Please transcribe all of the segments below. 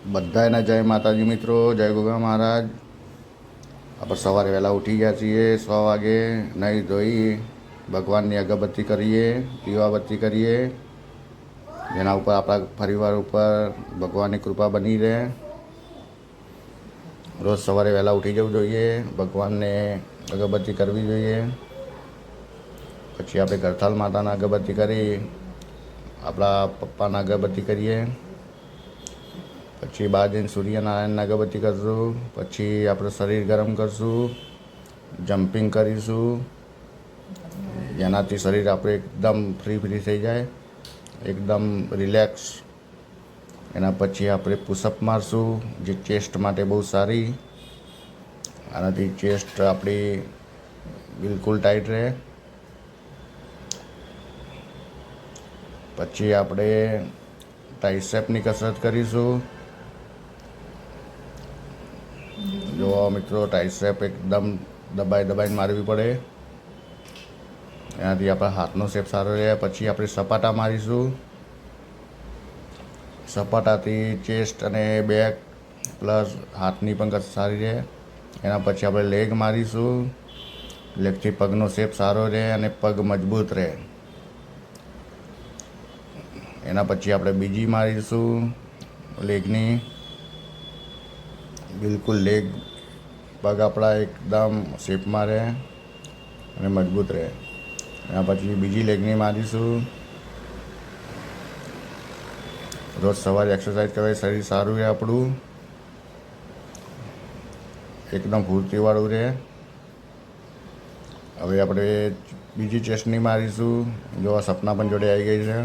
બધાને જય માતાજી મિત્રો, જય ગોગા મહારાજ। આપણે સવારે વહેલા ઉઠી ગયા છીએ 6 વાગે, નહીં ધોઈ ભગવાનની અગરબત્તી કરીએ, દીવાબત્તી કરીએ, જેના ઉપર આપણા પરિવાર ઉપર ભગવાનની કૃપા બની રહે। રોજ સવારે વહેલા ઉઠી જવું જોઈએ, ભગવાનને અગરબત્તી કરવી જોઈએ। પછી આપણે ગરથાલ માતાના અગરબત્તી કરી, આપણા પપ્પાના અગરબત્તી કરીએ। પછી બહાર જઈને સૂર્યનારાયણના અગરબત્તી કરીશું। પછી આપણે શરીર ગરમ કરીશું, જમ્પિંગ કરીશું, જેનાથી શરીર આપણે એકદમ ફ્રી થઈ જાય, એકદમ રિલેક્સ। એના પછી આપણે પુશઅપ મારશું, જે ચેસ્ટ માટે બહુ સારી। આનાથી ચેસ્ટ આપણી બિલકુલ ટાઈટ રહે। પછી આપણે ટ્રાઇસેપની કસરત કરીશું। જો મિત્રો, ટ્રાઇસેપ એકદમ દબાઈને મારવી પડે, એનાથી આપણા હાથનો શેપ સારો રહે। પછી આપણે સપાટા મારીશું। સપાટાથી ચેસ્ટ અને બેક પ્લસ હાથની પણ કસરત સારી રહે। એના પછી આપણે લેગ મારીશું। લેગથી પગનો શેપ સારો રહે અને પગ મજબૂત રહે। એના પછી આપણે બીજી મારીશું લેગની, બિલકુલ લેગ પગ આપણા એકદમ શેપમાં રહે અને મજબૂત રહે। એના પછી બીજી લેગની મારીશું। રોજ સવારે એક્સરસાઇઝ કરવાથી શરીર સારું રહે, આપણું એકદમ ફૂર્તિવાળું રહે। હવે આપણે બીજી ચેસ્ટની મારીશું। જો આ સપના પણ જોડે આવી ગઈ છે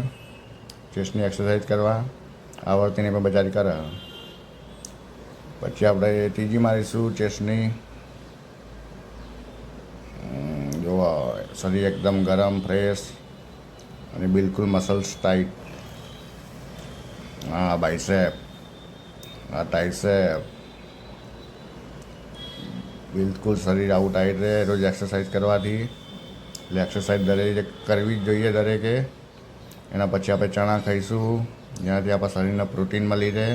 ચેસ્ટની એક્સરસાઇઝ કરવા, આવડતીને પણ બજારી કરે। પછી આપણે ત્રીજી મારીશું ચેસ્ટની। જો શરીર એકદમ ગરમ, ફ્રેશ અને બિલકુલ મસલ્સ ટાઈટ। હા, બાઇસેપ, હા ટ્રાઇસેપ, બિલકુલ શરીર આવું ટાઈટ રહે રોજ એક્સરસાઇઝ કરવાથી। એટલે એક્સરસાઇઝ દરેકે કરવી જ જોઈએ દરેકે। એના પછી આપણે ચણા ખાઈશું, જેનાથી આપણા શરીરને પ્રોટીન મળી રહે।